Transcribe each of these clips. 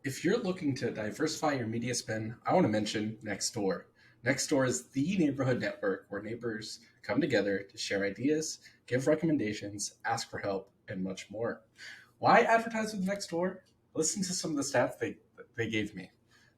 If you're looking to diversify your media spend, I want to mention Nextdoor. Nextdoor is the neighborhood network where neighbors come together to share ideas, give recommendations, ask for help, and much more. Why advertise with Nextdoor? Listen to some of the stats they gave me.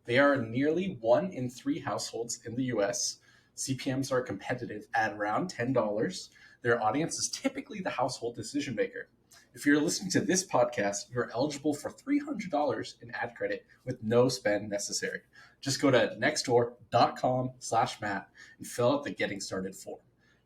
They are nearly 1 in 3 households in the US. CPMs are competitive at around $10. Their audience is typically the household decision maker. If you're listening to this podcast, you're eligible for $300 in ad credit with no spend necessary. Just go to nextdoor.com/Matt and fill out the getting started form.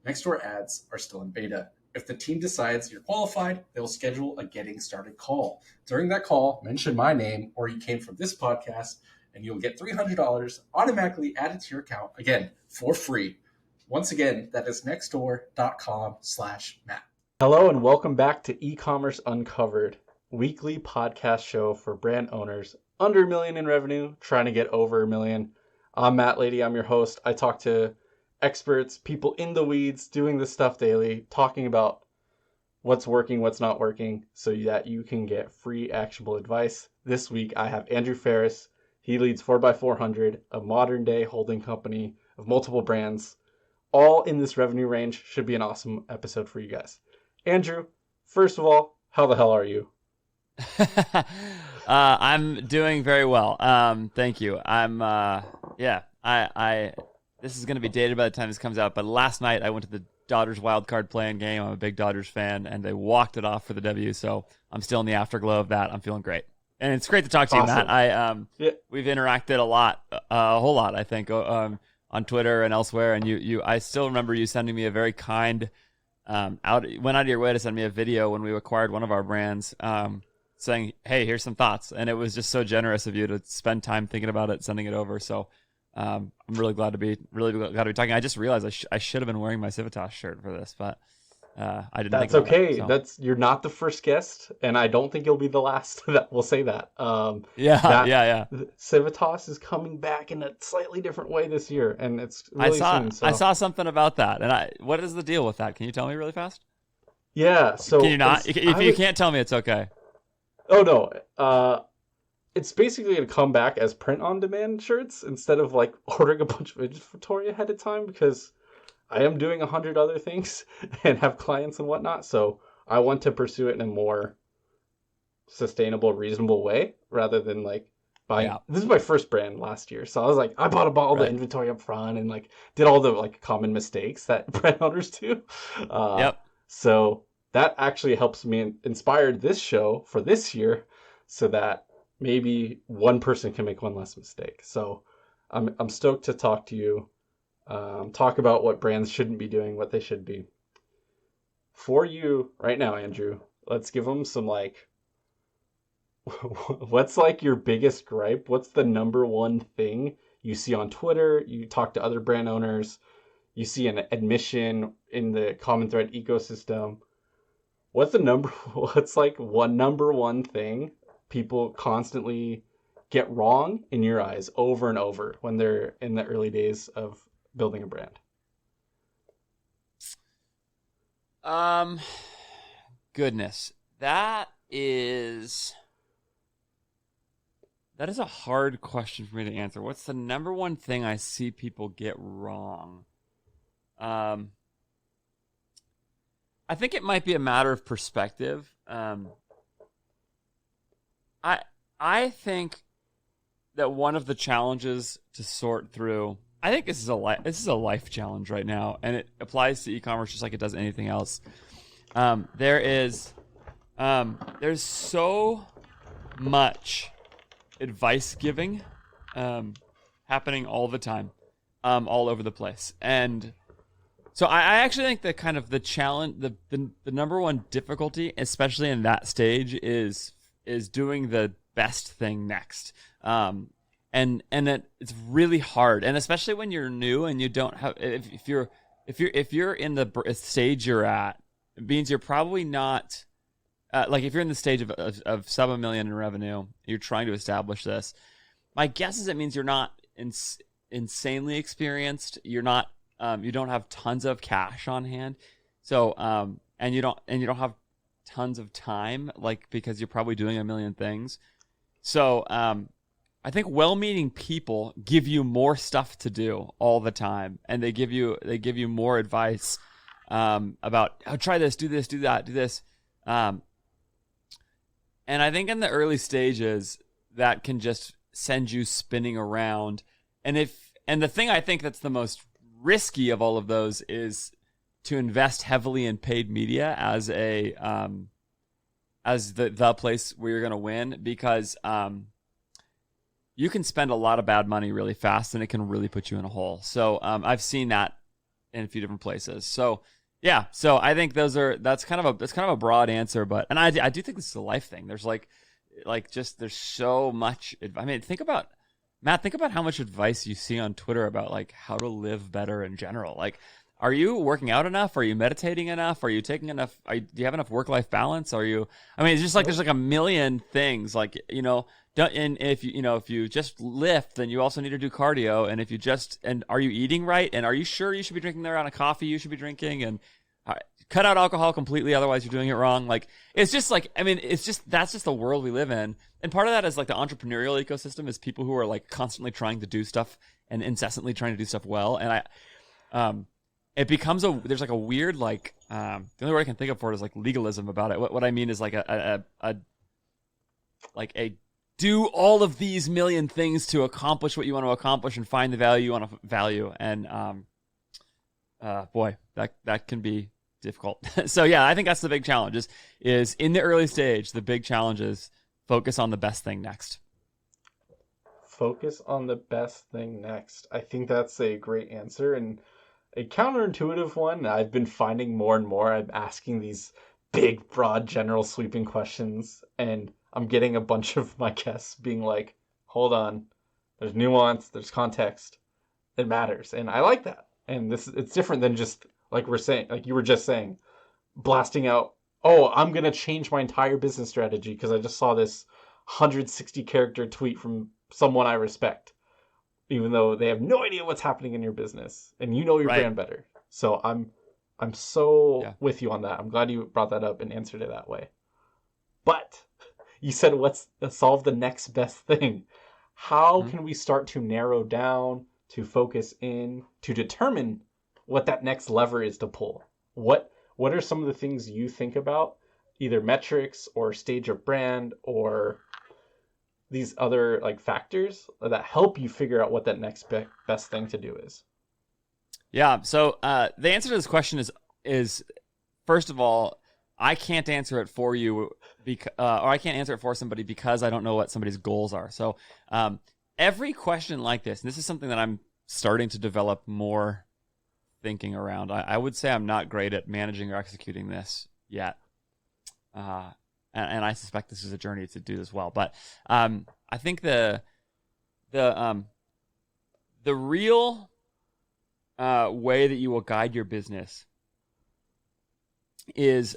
Nextdoor ads are still in beta. If the team decides you're qualified, they'll schedule a getting started call. During that call, mention my name or you came from this podcast, and you'll get $300 automatically added to your account, again, for free. Once again, that is nextdoor.com/Matt. Hello and welcome back to eCommerce Uncovered, weekly podcast show for brand owners under $1 million in revenue, trying to get over $1 million. I'm Matt Lady, I'm your host. I talk to experts, people in the weeds, doing this stuff daily, talking about what's working, what's not working, so that you can get free actionable advice. This week I have Andrew Faris. He leads 4x400, a modern day holding company of multiple brands, all in this revenue range. Should be an awesome episode for you guys. Andrew, first of all, how the hell are you? I'm doing very well. Thank you. I this is going to be dated by the time this comes out, but last night I went to the Dodgers wild card playing game. I'm a big Dodgers fan, and they walked it off for the W, so I'm still in the afterglow of that. I'm feeling great. And it's great to talk to you, Matt. We've interacted a whole lot, I think, on Twitter and elsewhere, and I still remember you sending me a very kind went out of your way to send me a video when we acquired one of our brands, saying, hey, here's some thoughts. And it was just so generous of you to spend time thinking about it, sending it over. So I'm really glad to be talking. I just realized I should have been wearing my Civitas shirt for this, but I didn't. That's think about okay. It, so. You're not the first guest, and I don't think you'll be the last that will say that. Yeah. Civitas is coming back in a slightly different way this year, and it's really soon. So. I saw something about that, and what is the deal with that? Can you tell me really fast? Yeah. So can you not? If you can't tell me, it's okay. Oh no. It's basically going to come back as print-on-demand shirts instead of like ordering a bunch of inventory ahead of time, because I am doing 100 other things and have clients and whatnot. So I want to pursue it in a more sustainable, reasonable way rather than like buying. Yeah. This is my first brand last year. So I was like, I bought all the inventory up front and like did all the like common mistakes that brand owners do. So that actually helps me inspired this show for this year so that maybe one person can make one less mistake. So I'm stoked to talk to you. Talk about what brands shouldn't be doing, what they should be. For you right now, Andrew, let's give them some like, what's like your biggest gripe? What's the number one thing you see on Twitter? You talk to other brand owners, you see an admission in the common thread ecosystem. What's like number one thing people constantly get wrong in your eyes over and over when they're in the early days of building a brand? Goodness, that is a hard question for me to answer. What's the number one thing I see people get wrong? I think it might be a matter of perspective. I think that one of the challenges to sort through, I think this is a life challenge right now, and it applies to e-commerce just like it does anything else. There's so much advice giving happening all the time, all over the place, and so I actually think that kind of the challenge, the number one difficulty, especially in that stage, is doing the best thing next. And it's really hard, and especially when you're new and you don't have, if you're in the stage you're at, it means you're probably not like if you're in the stage of sub $1 million in revenue, you're trying to establish this. My guess is it means you're not insanely experienced. You're not you don't have tons of cash on hand, so and you don't have tons of time, like, because you're probably doing a million things. So I think well-meaning people give you more stuff to do all the time, and they give you more advice about, oh, try this, do that, do this. And I think in the early stages that can just send you spinning around. And the thing I think that's the most risky of all of those is to invest heavily in paid media as the place where you're going to win, because you can spend a lot of bad money really fast and it can really put you in a hole. So I've seen that in a few different places. So yeah, so I think that's kind of a broad answer, but I do think this is a life thing. There's there's so much. I mean, think about how much advice you see on Twitter about like how to live better in general. Like, are you working out enough? Are you meditating enough? Are you taking enough? Do you have enough work-life balance? Are you? I mean, it's just like there's like a million things. Like, and if you just lift, then you also need to do cardio. And if you and are you eating right? And are you sure you should be drinking the amount of coffee you should be drinking? And cut out alcohol completely, otherwise you're doing it wrong. Like, it's just like, I mean, that's just the world we live in. And part of that is like the entrepreneurial ecosystem is people who are like constantly trying to do stuff and incessantly trying to do stuff well. And it becomes there's like a weird, like, the only word I can think of for it is like legalism about it. What I mean is like a do all of these million things to accomplish what you want to accomplish and find the value you want to value. And boy, that can be difficult. So yeah, I think that's the big challenge is in the early stage, the big challenge is focus on the best thing next. Focus on the best thing next. I think that's a great answer, and a counterintuitive one. I've been finding more and more I'm asking these big, broad, general sweeping questions, and I'm getting a bunch of my guests being like, hold on, there's nuance, there's context, it matters. And I like that. And it's different than just like you were just saying, blasting out, oh, I'm going to change my entire business strategy because I just saw this 160 character tweet from someone I respect, even though they have no idea what's happening in your business and you know your brand better. So I'm so with you on that. I'm glad you brought that up and answered it that way. But you said solve the next best thing. How can we start to narrow down, to focus in, to determine what that next lever is to pull? What are some of the things you think about, either metrics or stage of brand or these other like factors that help you figure out what that next best thing to do is? Yeah. So the answer to this question is first of all, I can't answer it for you or I can't answer it for somebody because I don't know what somebody's goals are. So every question like this, and this is something that I'm starting to develop more thinking around. I would say I'm not great at managing or executing this yet. And I suspect this is a journey to do as well. But I think the real way that you will guide your business is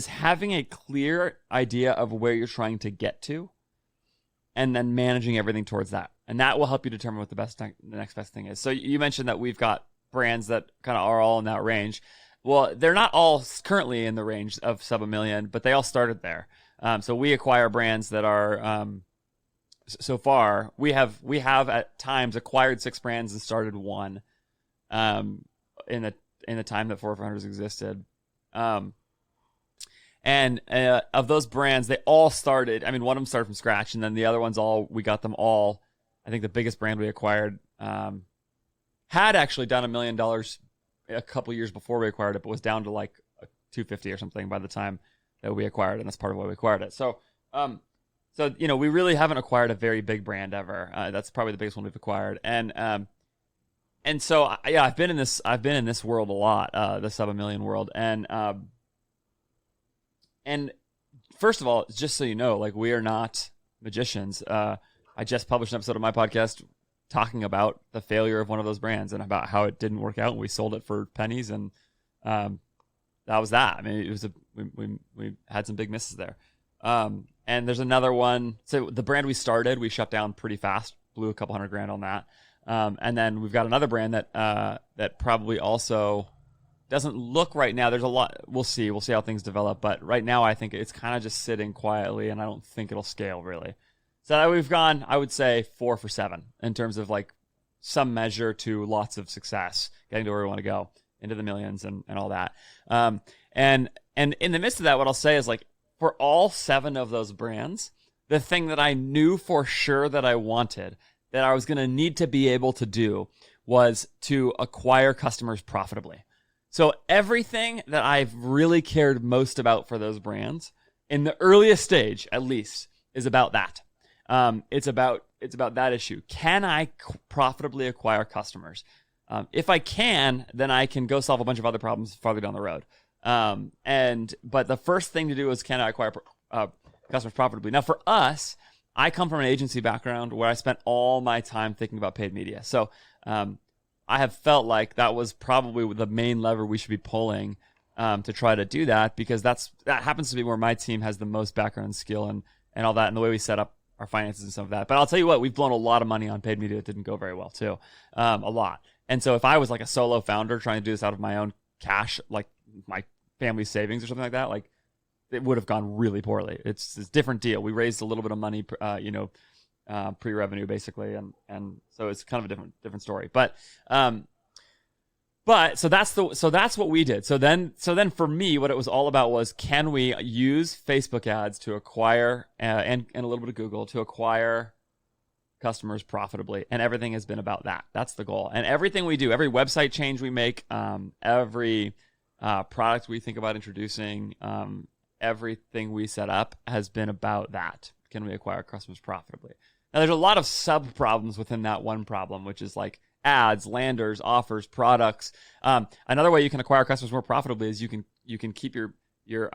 having a clear idea of where you're trying to get to, and then managing everything towards that. And that will help you determine what the next best thing is. So you mentioned that we've got brands that kind of are all in that range. Well, they're not all currently in the range of sub $1 million, but they all started there. So we acquire brands that are so far we have at times acquired 6 brands and started 1 in the time that 400 existed. And of those brands, they all started. I mean, one of them started from scratch, and then the other ones we got them all. I think the biggest brand we acquired had actually done $1 million a couple years before we acquired it, but was down to like 250 or something by the time that we acquired it, and that's part of why we acquired it. So we really haven't acquired a very big brand ever. That's probably the biggest one we've acquired, and so I've been in this world a lot, the sub $1 million world, and first of all, just so you know, like, we are not magicians. I just published an episode of my podcast talking about the failure of one of those brands and about how it didn't work out. We sold it for pennies, and that was that. I mean, it was we had some big misses there. And there's another one. So the brand we started, we shut down pretty fast, blew a couple $100,000 on that. And then we've got another brand that probably also doesn't look right now. There's a lot. We'll see how things develop. But right now, I think it's kind of just sitting quietly, and I don't think it'll scale really. So we've gone, I would say, 4 for 7 in terms of like some measure to lots of success, getting to where we want to go, into the millions and all that. And in the midst of that, what I'll say is like for all 7 of those brands, the thing that I knew for sure that I wanted, that I was going to need to be able to do, was to acquire customers profitably. So everything that I've really cared most about for those brands, in the earliest stage at least, is about that. It's about that issue. Can I profitably acquire customers? If I can, then I can go solve a bunch of other problems farther down the road. But the first thing to do is, can I acquire customers profitably? Now, for us, I come from an agency background where I spent all my time thinking about paid media. So I have felt like that was probably the main lever we should be pulling to try to do that, because that happens to be where my team has the most background and skill and all that, and the way we set up our finances and some of that. But I'll tell you what, we've blown a lot of money on paid media that didn't go very well too, a lot. And so if I was like a solo founder trying to do this out of my own cash, like my family savings or something like that, like it would have gone really poorly. It's a different deal. We raised a little bit of money, pre-revenue basically, and so it's kind of a different story. But so that's what we did. So then for me, what it was all about was, can we use Facebook ads to acquire and a little bit of Google to acquire customers profitably? And everything has been about that. That's the goal. And everything we do, every website change we make, every product we think about introducing, everything we set up has been about that. Can we acquire customers profitably? Now, there's a lot of sub problems within that one problem, which is like ads, landers, offers, products. Another way you can acquire customers more profitably is you can keep your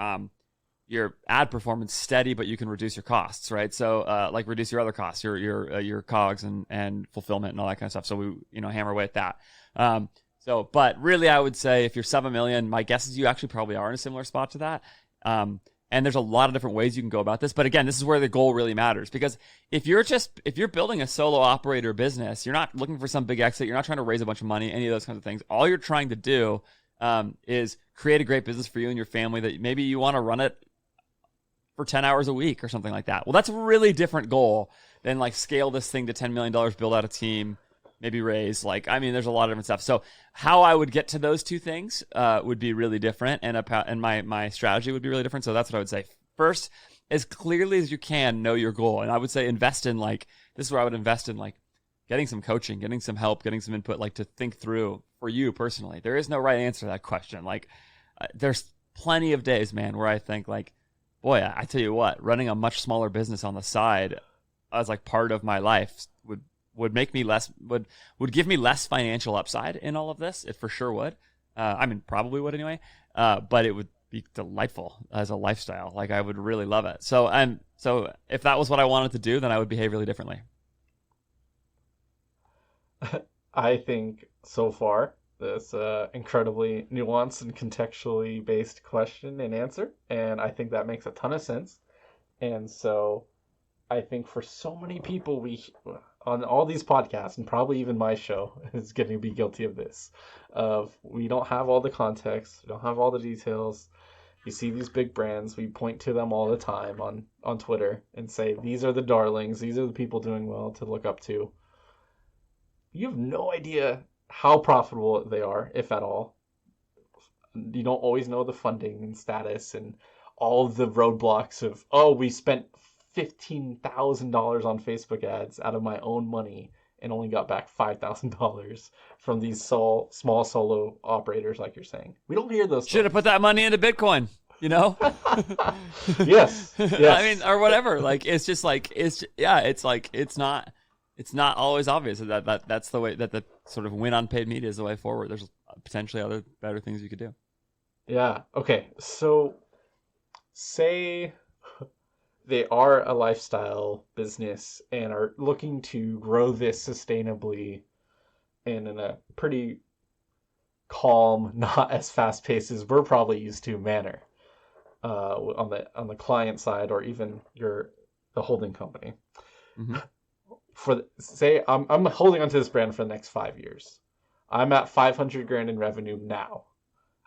ad performance steady, but you can reduce your costs, right? So like reduce your other costs, your COGS and fulfillment and all that kind of stuff. So we hammer away at that. But really, I would say if you're 7 million, my guess is you actually probably are in a similar spot to that. And there's a lot of different ways you can go about this. But again, this is where the goal really matters, because if you're building a solo operator business, you're not looking for some big exit. You're not trying to raise a bunch of money, any of those kinds of things. All you're trying to do is create a great business for you and your family that maybe you want to run it for 10 hours a week or something like that. Well, that's a really different goal than like scale this thing to $10 million, build out a team, maybe raise. There's a lot of different stuff. So how I would get to those two things would be really different, and my strategy would be really different. So that's what I would say. First, as clearly as you can, know your goal. And I would say invest in this is where I would invest in getting some coaching, getting some help, getting some input, to think through for you personally. There is no right answer to that question. There's plenty of days, man, where I think boy, I tell you what, running a much smaller business on the side as part of my life would make me would give me less financial upside in all of this. It for sure would. Probably would anyway. But it would be delightful as a lifestyle. I would really love it. So if that was what I wanted to do, then I would behave really differently. I think so far this incredibly nuanced and contextually based question and answer, and I think that makes a ton of sense. And so I think for so many people, we on all these podcasts, and probably even my show is going to be guilty of this, we don't have all the context, we don't have all the details. You see these big brands, we point to them all the time on Twitter and say, these are the darlings, these are the people doing well to look up to. You have no idea how profitable they are, if at all. You don't always know the funding and status and all the roadblocks of, we spent $15,000 on Facebook ads out of my own money and only got back $5,000 from these small solo operators, like you're saying. We don't hear those. Should have put that money into Bitcoin, Yes. Or whatever. It's not always obvious that's the way that the sort of win on paid media is the way forward. There's potentially other better things you could do. Yeah. Okay. So say they are a lifestyle business and are looking to grow this sustainably and in a pretty calm, not as fast-paced as we're probably used to manner on the client side, or even the holding company. Mm-hmm. Say I'm holding onto this brand for the next 5 years. I'm at $500,000 in revenue now.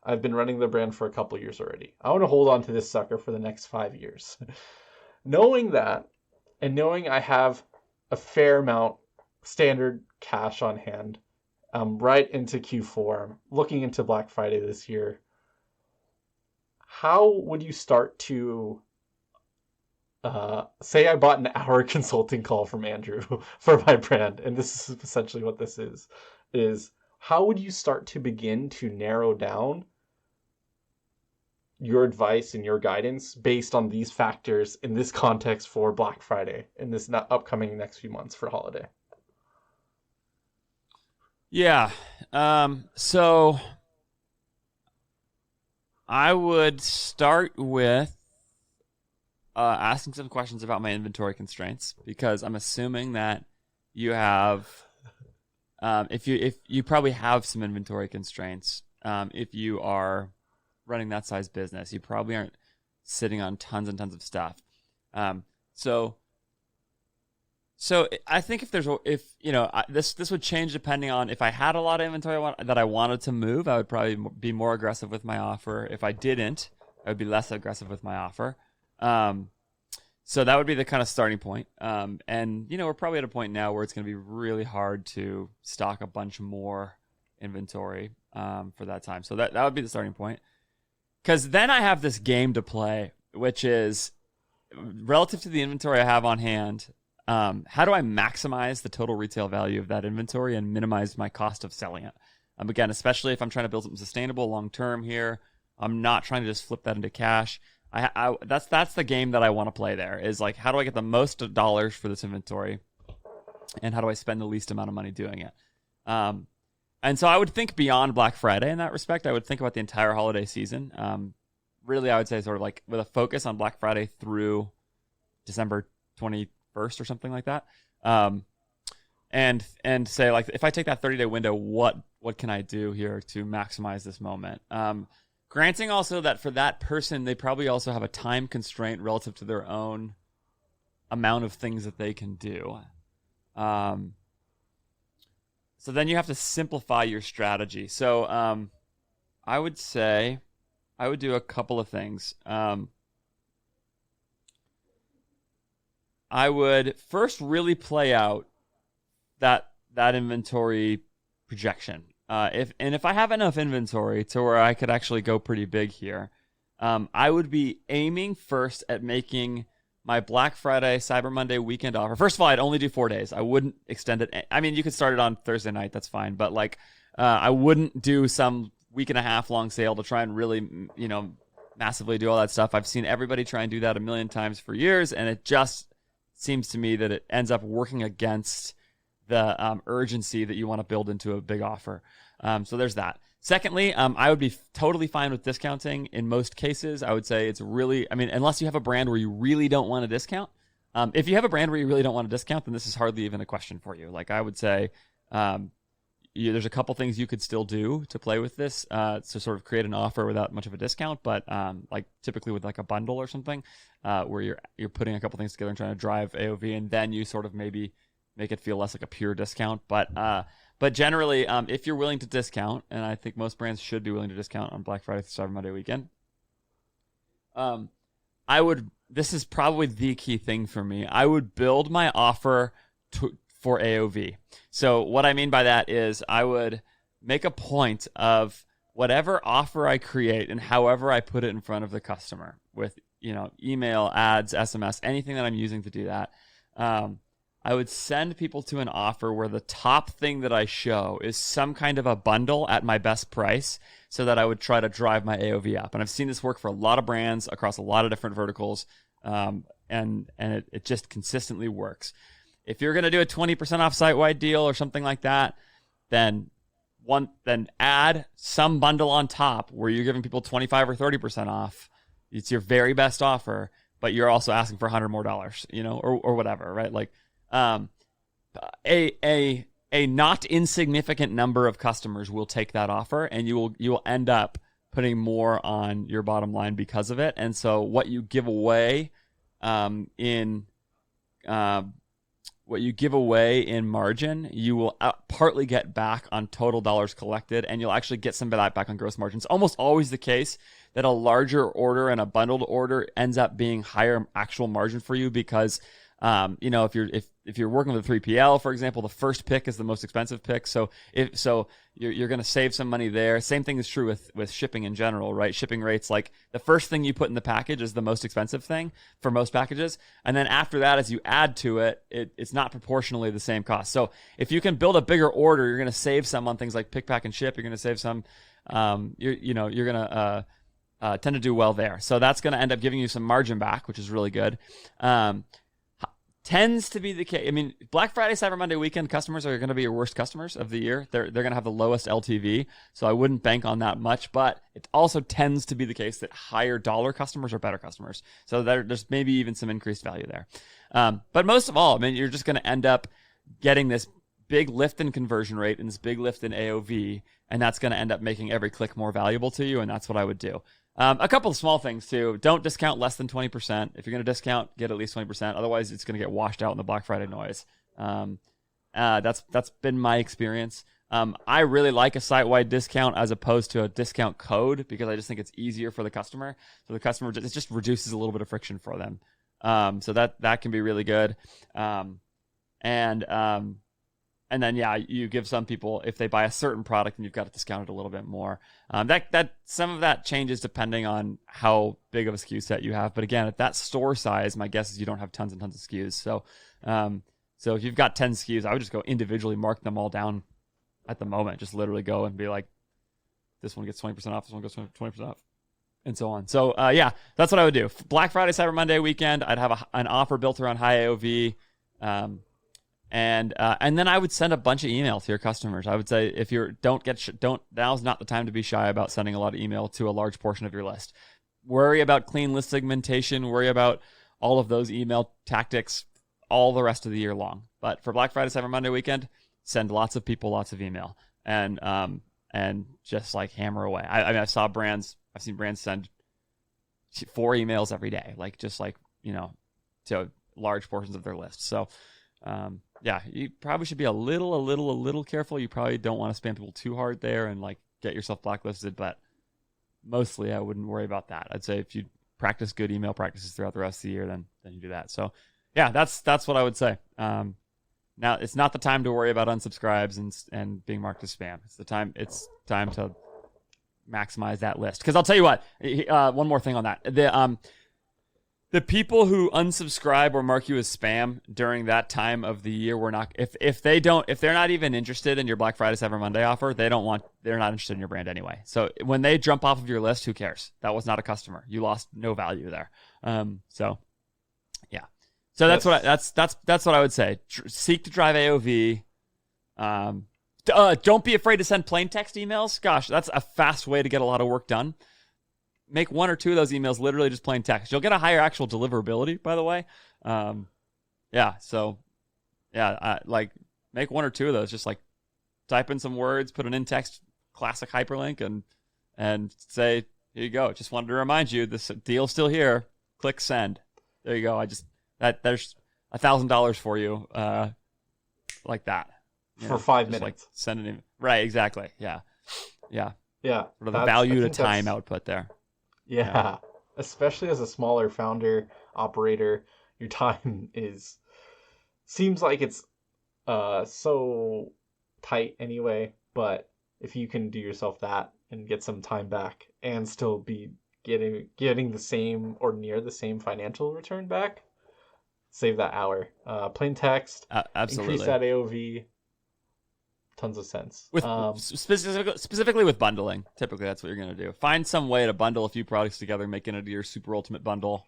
I've been running the brand for a couple years already. I want to hold on to this sucker for the next 5 years. Knowing that, and knowing I have a fair amount standard cash on hand, right into Q4, looking into Black Friday this year, how would you start to say I bought an hour consulting call from Andrew for my brand, and this is essentially what this is how would you start to begin to narrow down your advice and your guidance based on these factors in this context for Black Friday in this upcoming next few months for holiday? Yeah. So I would start with asking some questions about my inventory constraints, because I'm assuming that you have, if you probably have some inventory constraints. If you are running that size business, you probably aren't sitting on tons and tons of stuff. So I think if this would change depending on if I had a lot of inventory that I wanted to move, I would probably be more aggressive with my offer. If I didn't, I would be less aggressive with my offer. So that would be the kind of starting point. And we're probably at a point now where it's going to be really hard to stock a bunch more inventory for that time. So that would be the starting point. Because then I have this game to play, which is relative to the inventory I have on hand. How do I maximize the total retail value of that inventory and minimize my cost of selling it? Again, especially if I'm trying to build something sustainable long term here, I'm not trying to just flip that into cash. That's the game that I want to play there, is like, how do I get the most dollars for this inventory, and how do I spend the least amount of money doing it? And so I would think beyond Black Friday in that respect. I would think about the entire holiday season. Really, I would say sort of like with a focus on Black Friday through December 21st or something like that. And say, like, if I take that 30-day window, what can I do here to maximize this moment? Granting also that for that person, they probably also have a time constraint relative to their own amount of things that they can do. So then you have to simplify your strategy. So I would say I would do a couple of things. I would first really play out that inventory projection. If I have enough inventory to where I could actually go pretty big here, I would be aiming first at making my Black Friday, Cyber Monday weekend offer. First of all, I'd only do 4 days. I wouldn't extend it. I mean, you could start it on Thursday night. That's fine. But I wouldn't do some week and a half long sale to try and really, massively do all that stuff. I've seen everybody try and do that a million times for years, and it just seems to me that it ends up working against the urgency that you want to build into a big offer. So there's that. Secondly, I would be totally fine with discounting in most cases. I would say it's really, unless you have a brand where you really don't want to discount. If you have a brand where you really don't want to discount, then this is hardly even a question for you. Like, I would say there's a couple things you could still do to play with this to sort of create an offer without much of a discount, but like typically with like a bundle or something where you're putting a couple things together and trying to drive AOV, and then you sort of maybe make it feel less like a pure discount. But generally, if you're willing to discount, and I think most brands should be willing to discount on Black Friday through Cyber Monday weekend, this is probably the key thing for me. I would build my offer for AOV. So what I mean by that is I would make a point of whatever offer I create and however I put it in front of the customer with, email, ads, SMS, anything that I'm using to do that. I would send people to an offer where the top thing that I show is some kind of a bundle at my best price, so that I would try to drive my AOV up. And I've seen this work for a lot of brands across a lot of different verticals, and it just consistently works. If you're going to do a 20% off site-wide deal or something like that, then add some bundle on top where you're giving people 25 or 30% off. It's your very best offer, but you're also asking for $100 more, or whatever, right? Like, a not insignificant number of customers will take that offer, and you will end up putting more on your bottom line because of it. And so what you give away in what you give away in margin, you will partly get back on total dollars collected, and you'll actually get some of that back on gross margin. It's almost always the case that a larger order and a bundled order ends up being higher actual margin for you because, if you're working with a 3PL, for example, the first pick is the most expensive pick. So you're going to save some money there. Same thing is true with shipping in general, right? Shipping rates, like the first thing you put in the package is the most expensive thing for most packages. And then after that, as you add to it, it's not proportionally the same cost. So if you can build a bigger order, you're going to save some on things like pick, pack, and ship. You're going to save some, you're going to tend to do well there. So that's going to end up giving you some margin back, which is really good. Tends to be the case. I mean, Black Friday, Cyber Monday weekend customers are going to be your worst customers of the year. They're going to have the lowest LTV, so I wouldn't bank on that much. But it also tends to be the case that higher dollar customers are better customers. So there's maybe even some increased value there. But most of all, I mean, you're just going to end up getting this big lift in conversion rate and this big lift in AOV, and that's going to end up making every click more valuable to you, and that's what I would do. A couple of small things too. Don't discount less than 20%. If you're going to discount, get at least 20%. Otherwise, it's going to get washed out in the Black Friday noise. That's been my experience. I really like a site-wide discount as opposed to a discount code because I just think it's easier for the customer. So the customer, it just reduces a little bit of friction for them. So that can be really good. And then, you give some people, if they buy a certain product and you've got to discount it a little bit more. That some of that changes depending on how big of a SKU set you have. But again, at that store size, my guess is you don't have tons and tons of SKUs. So if you've got 10 SKUs, I would just go individually mark them all down at the moment. Just literally go and be like, this one gets 20% off, this one gets 20% off, and so on. So that's what I would do. Black Friday, Cyber Monday weekend, I'd have an offer built around high AOV. And then I would send a bunch of email to your customers. I would say if you now's not the time to be shy about sending a lot of email to a large portion of your list. Worry about clean list segmentation. Worry about all of those email tactics all the rest of the year long. But for Black Friday, Cyber Monday weekend, send lots of people lots of email and just like hammer away. I mean, I've seen brands send 4 emails every day, to large portions of their list. So. You probably should be a little careful. You probably don't want to spam people too hard there and get yourself blacklisted, but mostly I wouldn't worry about that. I'd say if you practice good email practices throughout the rest of the year, then you do that. So that's what I would say. Now it's not the time to worry about unsubscribes and being marked as spam. It's time to maximize that list. Because I'll tell you what, one more thing on that. The people who unsubscribe or mark you as spam during that time of the year, if they're not even interested in your Black Friday, Cyber Monday offer, they're not interested in your brand anyway. So when they jump off of your list, who cares? That was not a customer. You lost no value there. So that's what I would say. Seek to drive AOV. Don't be afraid to send plain text emails. Gosh, that's a fast way to get a lot of work done. Make 1 or 2 of those emails literally just plain text. You'll get a higher actual deliverability, by the way. Make 1 or 2 of those. Just type in some words, put an in-text classic hyperlink, and say, here you go. Just wanted to remind you, this deal's still here. Click send. There you go. There's $1,000 for you, like that. For 5 minutes. Send an email. Right, exactly. Yeah. Yeah. Sort of the value to time output there. Yeah, especially as a smaller founder, operator, your time seems like it's so tight anyway, but if you can do yourself that and get some time back and still be getting the same or near the same financial return back, save that hour. Plain text, absolutely. Increase that AOV. Tons of sense. With specifically with bundling, typically that's what you're going to do. Find some way to bundle a few products together, make it into your super ultimate bundle.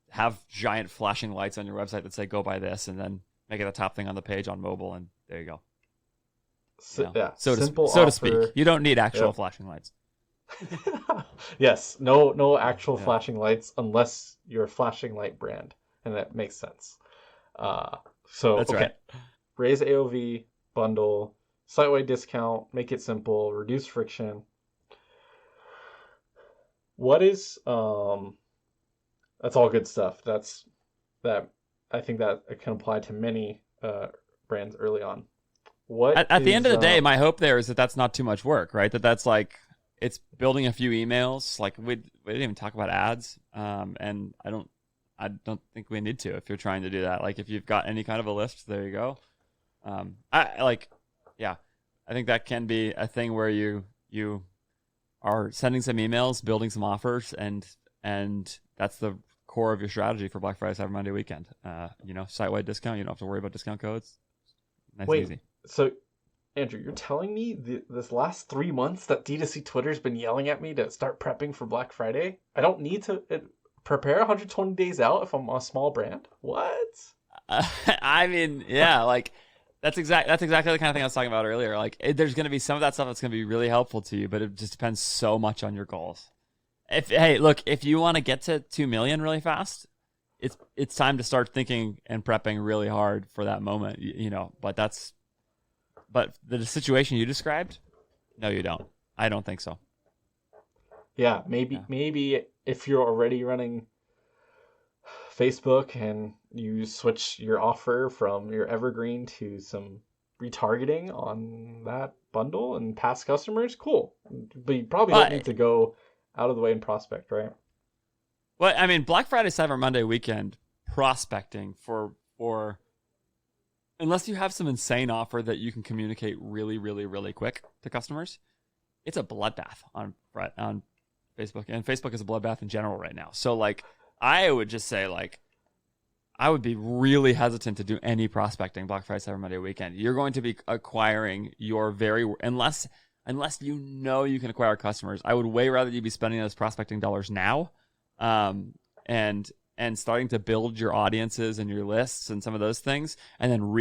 Have giant flashing lights on your website that say "Go buy this," and then make it the top thing on the page on mobile, and there you go. So to speak. You don't need actual flashing lights. Yes, no actual flashing lights unless you're a flashing light brand, and that makes sense. That's right. Raise AOV. Bundle, site-wide discount, make it simple, reduce friction. What is that's all good stuff. That I think that it can apply to many brands early on. What At the end of the day, um, my hope there is that that's not too much work, right? That's like it's building a few emails. Like we didn't even talk about ads, and I don't think we need to if you're trying to do that. Like if you've got any kind of a list, there you go. I like, yeah, I think that can be a thing where you are sending some emails, building some offers, and that's the core of your strategy for Black Friday, Cyber Monday weekend. Site-wide discount. You don't have to worry about discount codes. Nice and wait, easy. so Andrew, you're telling me this last 3 months that D2C Twitter's been yelling at me to start prepping for Black Friday? I don't need to prepare 120 days out if I'm a small brand? What? I mean, yeah, like that's exactly the kind of thing I was talking about earlier. Like there's going to be some of that stuff that's going to be really helpful to you, but it just depends so much on your goals. If you want to get to 2 million really fast, it's time to start thinking and prepping really hard for that moment, but the situation you described, no, you don't. I don't think so. Yeah, maybe if you're already running Facebook and you switch your offer from your evergreen to some retargeting on that bundle and past customers, cool. But you probably don't need to go out of the way and prospect, right? Well, I mean, Black Friday, Cyber Monday weekend prospecting for unless you have some insane offer that you can communicate really, really, really quick to customers, it's a bloodbath on Facebook, and Facebook is a bloodbath in general right now. So, like, I would just say, like, I would be really hesitant to do any prospecting Black Friday, Cyber Monday weekend. You're going to be acquiring your unless you can acquire customers. I would way rather you be spending those prospecting dollars now, and starting to build your audiences and your lists and some of those things, and then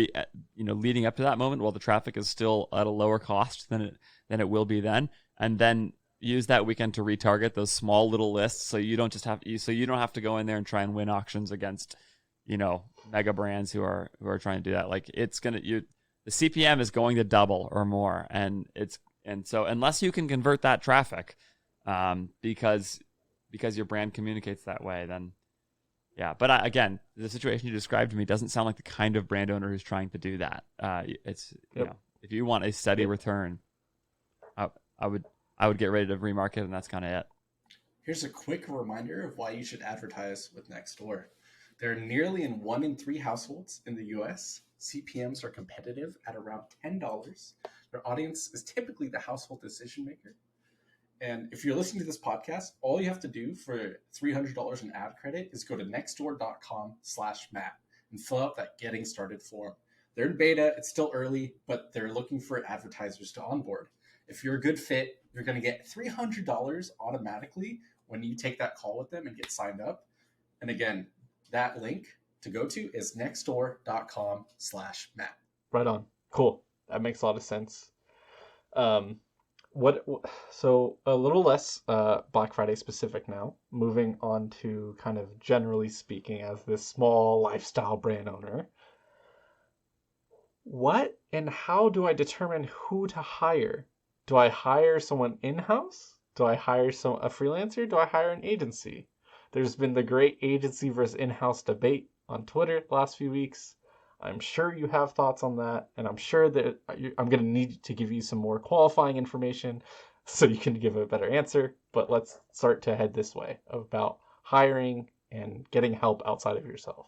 leading up to that moment while the traffic is still at a lower cost than it will be then, and then use that weekend to retarget those small little lists so you don't have to go in there and try and win auctions against mega brands who are trying to do that. Like the CPM is going to double or more, and so unless you can convert that traffic, because your brand communicates that way, then yeah. But again, the situation you described to me doesn't sound like the kind of brand owner who's trying to do that. If you want a steady return, I would get ready to remarket, and that's kind of it. Here's a quick reminder of why you should advertise with Nextdoor. They're nearly in 1 in 3 households in the US. CPMs are competitive at around $10. Their audience is typically the household decision maker. And if you're listening to this podcast, all you have to do for $300 in ad credit is go to nextdoor.com/Matt and fill out that getting started form. They're in beta. It's still early, but they're looking for advertisers to onboard. If you're a good fit, you're going to get $300 automatically when you take that call with them and get signed up. And again, that link to go to is nextdoor.com/Matt. Right on. Cool. That makes a lot of sense. So a little less Black Friday specific now, moving on to kind of generally speaking as this small lifestyle brand owner. What and how do I determine who to hire? Do I hire someone in-house? Do I hire a freelancer? Do I hire an agency? There's been the great agency versus in-house debate on Twitter the last few weeks. I'm sure you have thoughts on that, and I'm sure that I'm going to need to give you some more qualifying information so you can give a better answer. But let's start to head this way about hiring and getting help outside of yourself.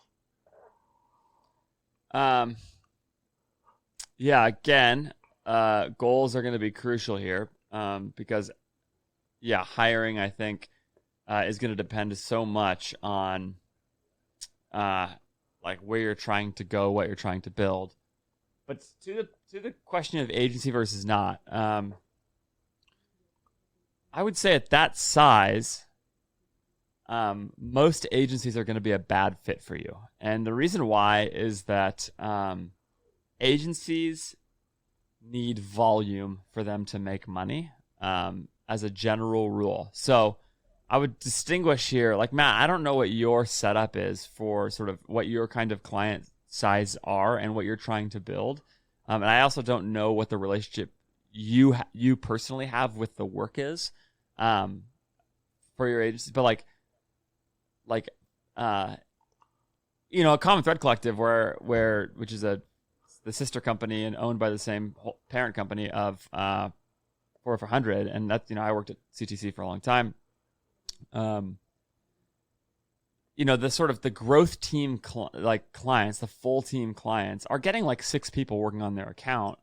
Yeah, again, goals are going to be crucial here, because, yeah, hiring, I think, is going to depend so much on like where you're trying to go, what you're trying to build. But to the question of agency versus not, I would say at that size, most agencies are going to be a bad fit for you. And the reason why is that agencies need volume for them to make money, as a general rule. So I would distinguish here, like, Matt, I don't know what your setup is for sort of what your kind of client size are and what you're trying to build. And I also don't know what the relationship you personally have with the work is, for your agency. But like a Common Thread Collective, which is the sister company and owned by the same parent company of 400, and that's I worked at CTC for a long time. The sort of the growth team clients, the full team clients are getting like 6 people working on their account,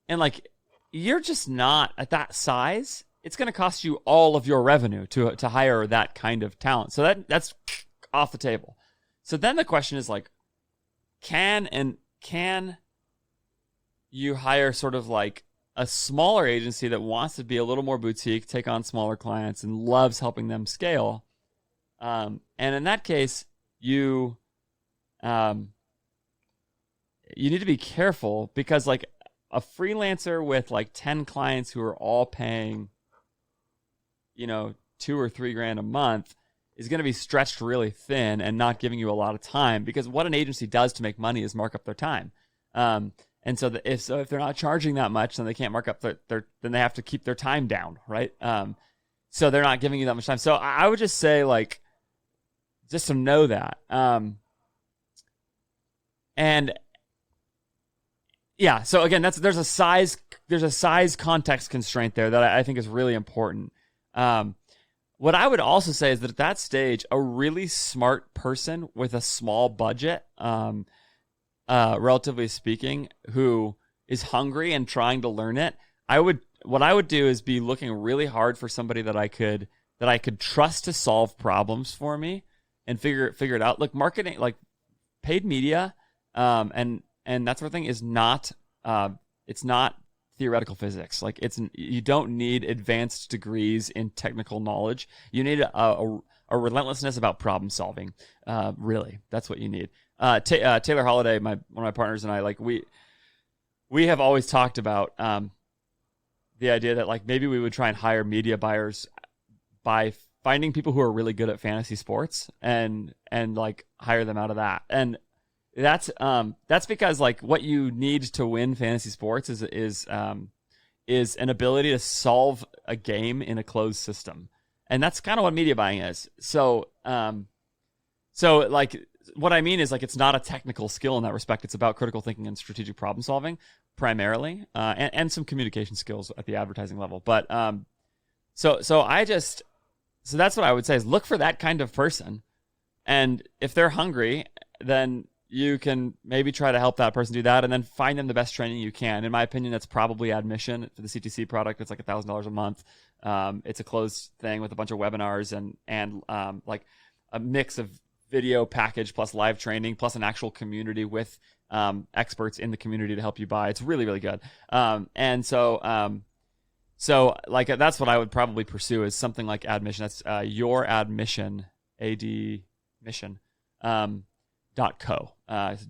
and like you're just not at that size. It's going to cost you all of your revenue to hire that kind of talent. So that's off the table. So then the question is like, can you hire sort of like a smaller agency that wants to be a little more boutique, take on smaller clients, and loves helping them scale? And in that case, you need to be careful, because like a freelancer with like 10 clients who are all paying, $2 or $3 grand a month is going to be stretched really thin and not giving you a lot of time, because what an agency does to make money is mark up their time. And so if they're not charging that much, then they can't mark up then they have to keep their time down, right? So they're not giving you that much time. So I would just say, like, just to know that. And yeah, so again, there's a size context constraint there that I think is really important. What I would also say is that at that stage, a really smart person with a small budget, relatively speaking, who is hungry and trying to learn it, what I would do is be looking really hard for somebody that I could trust to solve problems for me and figure it out. Like marketing, like paid media, and that sort of thing is not it's not theoretical physics. Like you don't need advanced degrees in technical knowledge. You need a relentlessness about problem solving. Really, that's what you need. Taylor Holiday, one of my partners, and I, like we have always talked about the idea that like maybe we would try and hire media buyers by finding people who are really good at fantasy sports and like hire them out of that. And that's because like what you need to win fantasy sports is an ability to solve a game in a closed system. And that's kind of what media buying is. So like what I mean is, like, it's not a technical skill in that respect. It's about critical thinking and strategic problem solving primarily, and some communication skills at the advertising level. But so that's what I would say is look for that kind of person. And if they're hungry, then you can maybe try to help that person do that, and then find them the best training you can. In my opinion, that's probably admission for the CTC product. It's like $1,000 a month. It's a closed thing with a bunch of webinars and like a mix of video package plus live training plus an actual community with experts in the community to help you buy. It's really, really good. And so like that's what I would probably pursue, is something like admission. That's your admission, admission. .co.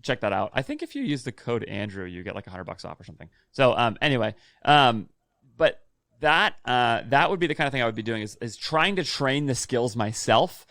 Check that out. I think if you use the code Andrew, you get like $100 off or something. So anyway, but that would be the kind of thing I would be doing, is trying to train the skills myself,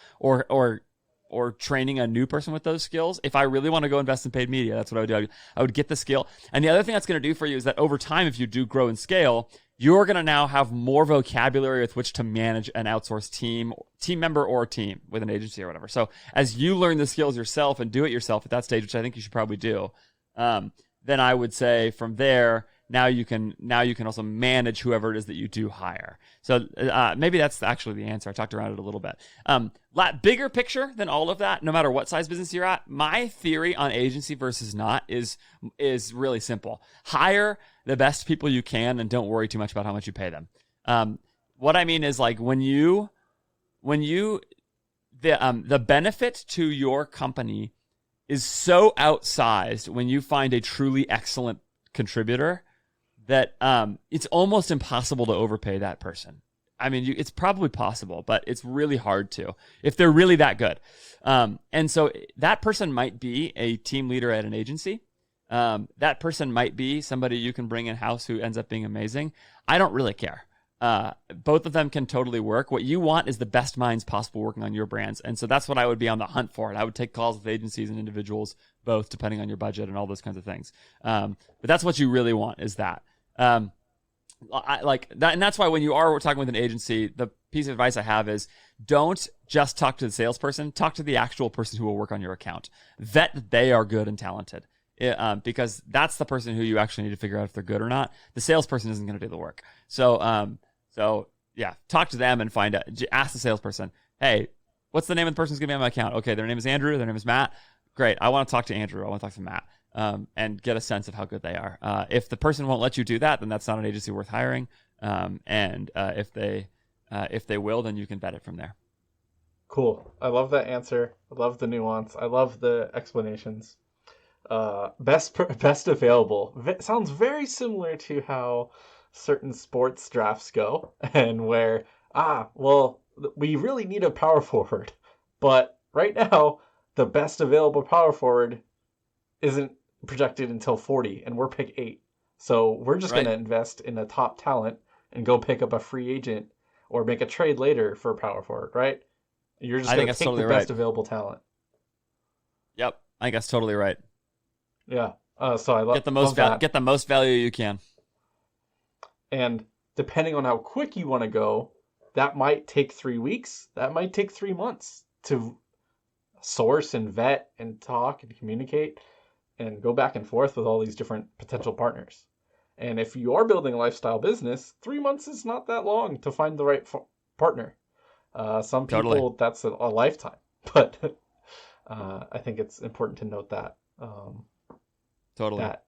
or training a new person with those skills. If I really want to go invest in paid media, that's what I would do. I would get the skill. And the other thing that's going to do for you is that over time, if you do grow and scale, you're going to now have more vocabulary with which to manage an outsourced team member or team with an agency or whatever. So as you learn the skills yourself and do it yourself at that stage, which I think you should probably do, then I would say from there, now you can also manage whoever it is that you do hire. So maybe that's actually the answer. I talked around it a little bit. Bigger picture than all of that, no matter what size business you're at, my theory on agency versus not is really simple. Hire the best people you can and don't worry too much about how much you pay them. What I mean is, like, the benefit to your company is so outsized when you find a truly excellent contributor that it's almost impossible to overpay that person. I mean, it's probably possible, but it's really hard to, if they're really that good. And so that person might be a team leader at an agency. That person might be somebody you can bring in-house who ends up being amazing. I don't really care. Both of them can totally work. What you want is the best minds possible working on your brands. And so that's what I would be on the hunt for. And I would take calls with agencies and individuals, both, depending on your budget and all those kinds of things. But that's what you really want, is that. I like that, and that's why when you are talking with an agency, piece of advice I have is don't just talk to the salesperson. Talk to the actual person who will work on your account. Vet that they are good and talented, because that's the person who you actually need to figure out if they're good or not. The salesperson isn't going to do the work. So yeah, talk to them and find out. Ask the salesperson, hey, what's the name of the person who's going to be on my account? Okay, their name is Andrew. Their name is Matt. Great. I want to talk to Andrew. I want to talk to Matt. And get a sense of how good they are. If the person won't let you do that, then that's not an agency worth hiring. If they will, then you can vet it from there. Cool. I love that answer. I love the nuance. I love the explanations. Best available. Sounds very similar to how certain sports drafts go, and where, we really need a power forward, but right now, the best available power forward isn't projected until 40, and we're pick 8. So we're just going to invest in a top talent and go pick up a free agent or make a trade later for a power forward, right? You're just going to take the best available talent. Yep, I think that's totally right. Yeah. So I love get the most value you can. And depending on how quick you want to go, that might take 3 weeks. That might take 3 months to source and vet and talk and communicate and go back and forth with all these different potential partners. And if you are building a lifestyle business, 3 months is not that long to find the right partner. Some people, that's a lifetime. But I think it's important to note that. That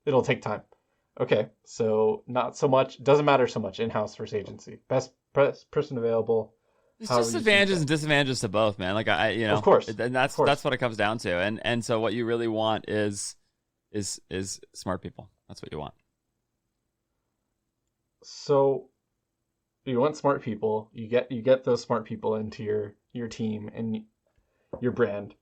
it'll take time. Okay, so not so much, doesn't matter so much in-house versus agency. Best person available. There's just advantages and disadvantages to both, man. Like of course, and that's what it comes down to. And so what you really want is smart people. That's what you want. So you want smart people. You get those smart people into your team and your brand.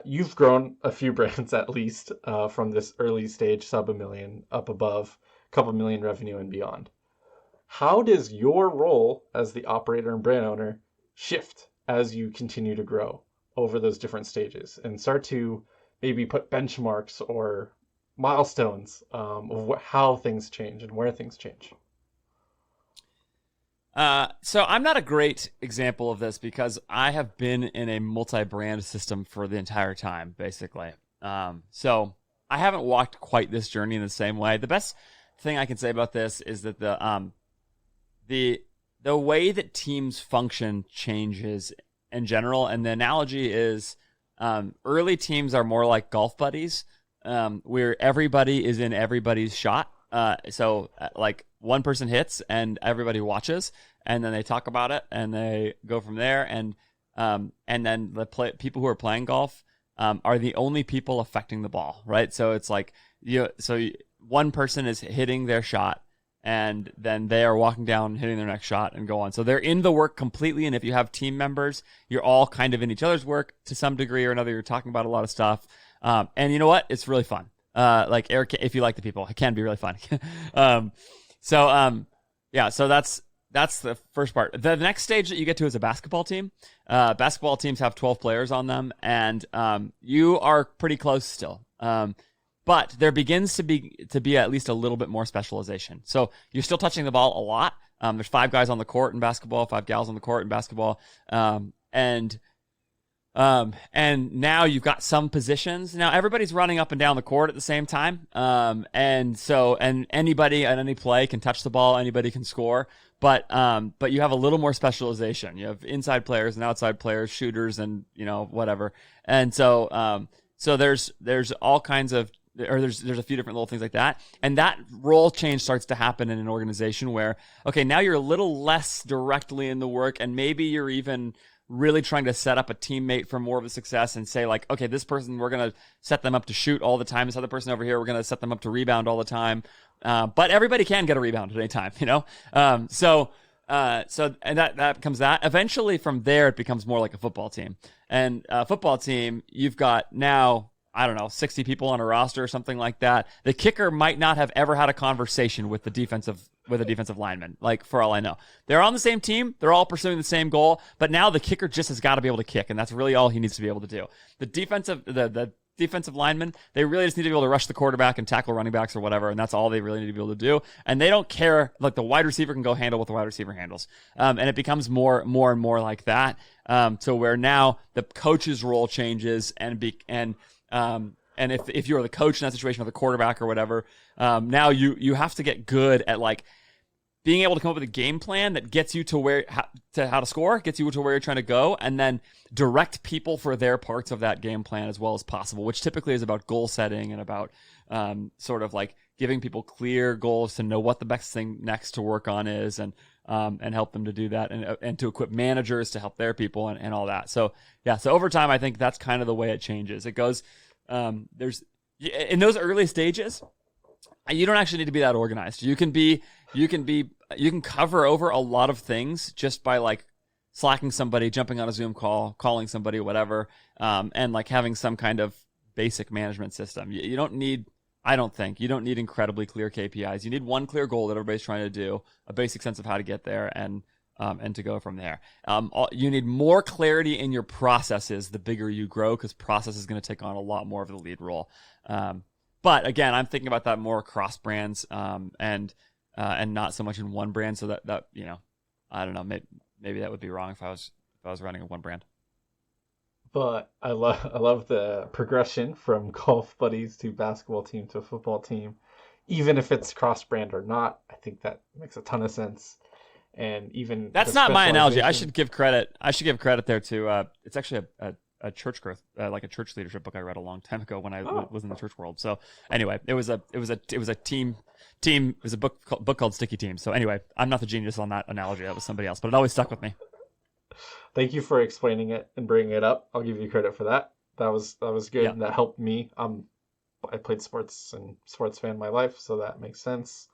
You've grown a few brands at least from this early stage sub $1 million up above a couple million revenue and beyond. How does your role as the operator and brand owner shift as you continue to grow over those different stages and start to maybe put benchmarks or milestones of how things change and where things change? So I'm not a great example of this because I have been in a multi-brand system for the entire time, basically. So I haven't walked quite this journey in the same way. The best thing I can say about this is that the way that teams function changes in general, and the analogy is early teams are more like golf buddies, where everybody is in everybody's shot. So like one person hits and everybody watches, and then they talk about it and they go from there. And then people who are playing golf are the only people affecting the ball, right? So it's like one person is hitting their shot, and then they are walking down, hitting their next shot, and go on. So they're in the work completely. And if you have team members, you're all kind of in each other's work to some degree or another. You're talking about a lot of stuff, and you know what? It's really fun. Like Eric, if you like the people, it can be really fun. So that's the first part. The next stage that you get to is a basketball team. Basketball teams have 12 players on them, and you are pretty close still. But there begins to be at least a little bit more specialization. So you're still touching the ball a lot. There's 5 guys on the court in basketball, 5 gals on the court in basketball, and now you've got some positions. Now everybody's running up and down the court at the same time. And anybody at any play can touch the ball. Anybody can score. But you have a little more specialization. You have inside players and outside players, shooters, and whatever. And so there's all kinds of, or there's a few different little things like that. And that role change starts to happen in an organization where, okay, now you're a little less directly in the work, and maybe you're even really trying to set up a teammate for more of a success and say like, okay, this person, we're going to set them up to shoot all the time. This other person over here, we're going to set them up to rebound all the time. But everybody can get a rebound at any time, So that becomes that. Eventually from there, it becomes more like a football team. And a football team, you've got now, 60 people on a roster or something like that. The kicker might not have ever had a conversation with a defensive lineman, like, for all I know. They're on the same team. They're all pursuing the same goal, but now the kicker just has got to be able to kick, and that's really all he needs to be able to do. The defensive linemen. They really just need to be able to rush the quarterback and tackle running backs or whatever, and that's all they really need to be able to do. And they don't care. Like, the wide receiver can go handle what the wide receiver handles. And it becomes more and more like that, to where now the coach's role changes, and if you're the coach in that situation or the quarterback or whatever, now you have to get good at, like, being able to come up with a game plan that gets you to how to score, gets you to where you're trying to go, and then direct people for their parts of that game plan as well as possible, which typically is about goal setting and about sort of like giving people clear goals to know what the best thing next to work on is, and help them to do that, and to equip managers to help their people and all that. So over time, I think that's kind of the way it changes. It goes, there's in those early stages, you don't actually need to be that organized. You can cover over a lot of things just by, like, slacking somebody, jumping on a Zoom call, calling somebody, whatever, and, like, having some kind of basic management system. You don't need, I don't think, you don't need incredibly clear KPIs. You need one clear goal that everybody's trying to do, a basic sense of how to get there, and to go from there. You need more clarity in your processes the bigger you grow, because process is going to take on a lot more of the lead role. But again, I'm thinking about that more across brands, and not so much in one brand. So that I don't know, maybe that would be wrong if I was running a one brand. But I love the progression from golf buddies to basketball team to football team, even if it's cross brand or not. I think that makes a ton of sense. And even that's not my analogy. I should give credit there to. It's actually a church growth, like a church leadership book I read a long time ago when I was in the church world. So anyway, it was a book called Sticky Team. So anyway, I'm not the genius on that analogy. That was somebody else, but it always stuck with me. Thank you for explaining it and bringing it up. I'll give you credit for that. That was good. Yeah. That helped me. I played sports and sports fan my life, so that makes sense.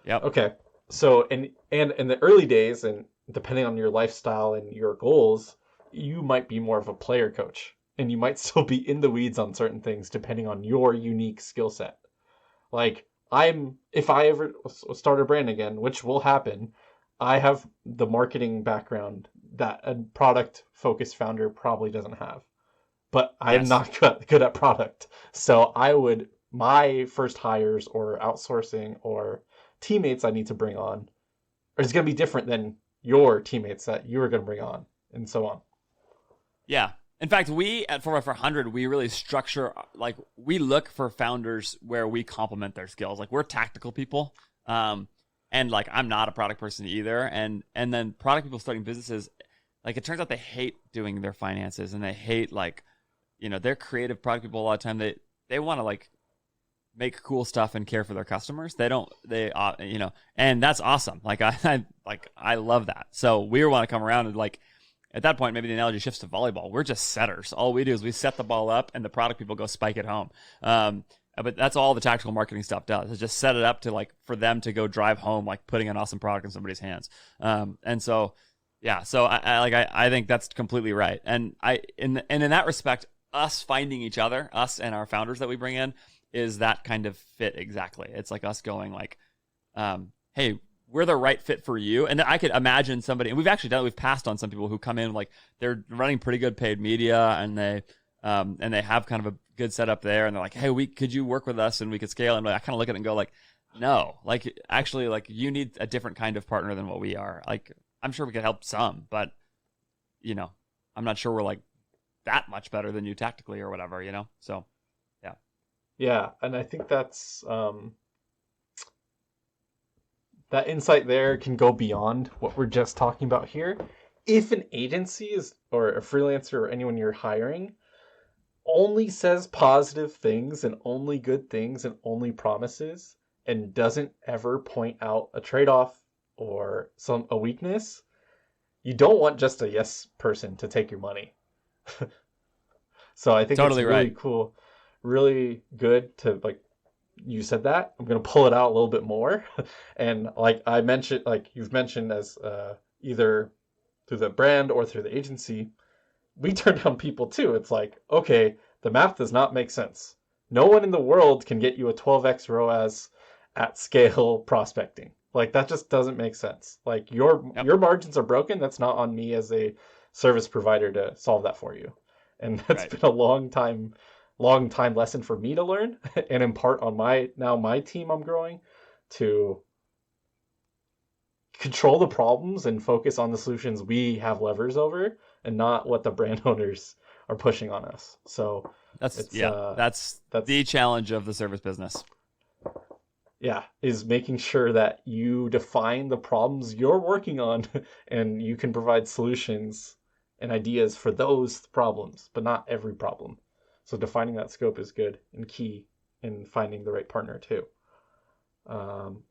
Yeah. Okay. So and in the early days, and depending on your lifestyle and your goals, you might be more of a player coach, and you might still be in the weeds on certain things depending on your unique skill set. Like, if I ever start a brand again, which will happen, I have the marketing background that a product focused founder probably doesn't have, but I'm not good at product. So my first hires or outsourcing or teammates I need to bring on is going to be different than your teammates that you are going to bring on, and so on. Yeah. In fact, we at 4x400, we really structure, like, we look for founders where we complement their skills. Like, we're tactical people. And, like, I'm not a product person either. And then product people starting businesses, like, it turns out they hate doing their finances, and they hate, like, they're creative product people a lot of time. They want to, like, make cool stuff and care for their customers. And that's awesome. Like, I love that. So we want to come around and, like, at that point, maybe the analogy shifts to volleyball. We're just setters. All we do is we set the ball up, and the product people go spike it home. But that's all the tactical marketing stuff does, is just set it up to, like, for them to go drive home, like, putting an awesome product in somebody's hands. And so, yeah. So I think that's completely right. And in that respect, us finding each other, us and our founders that we bring in, is that kind of fit exactly. It's like us going, like, hey, we're the right fit for you. And I could imagine somebody, and we've actually done it, we've passed on some people who come in, like, they're running pretty good paid media, and they have kind of a good setup there, and they're like, hey, could you work with us and we could scale? And I kind of look at it and go, like, no, like, actually, like, you need a different kind of partner than what we are. Like, I'm sure we could help some, but, I'm not sure we're, like, that much better than you tactically or whatever, So, yeah. Yeah. And I think that's, that insight there can go beyond what we're just talking about here. If an agency or a freelancer or anyone you're hiring only says positive things and only good things and only promises, and doesn't ever point out a trade-off or a weakness, you don't want just a yes person to take your money. So I think totally it's really right. Cool, really good to, like, you said that. I'm going to pull it out a little bit more. And like I mentioned, like you've mentioned, as either through the brand or through the agency, we turn down people too. It's like, okay, the math does not make sense. No one in the world can get you a 12x ROAS at scale prospecting. Like, that just doesn't make sense. Like, your margins are broken. That's not on me as a service provider to solve that for you. And that's been a long time long time lesson for me to learn and impart on my team I'm growing to control the problems and focus on the solutions we have levers over and not what the brand owners are pushing on us. So that's the challenge of the service business. Yeah, is making sure that you define the problems you're working on and you can provide solutions and ideas for those problems, but not every problem. So defining that scope is good and key in finding the right partner too.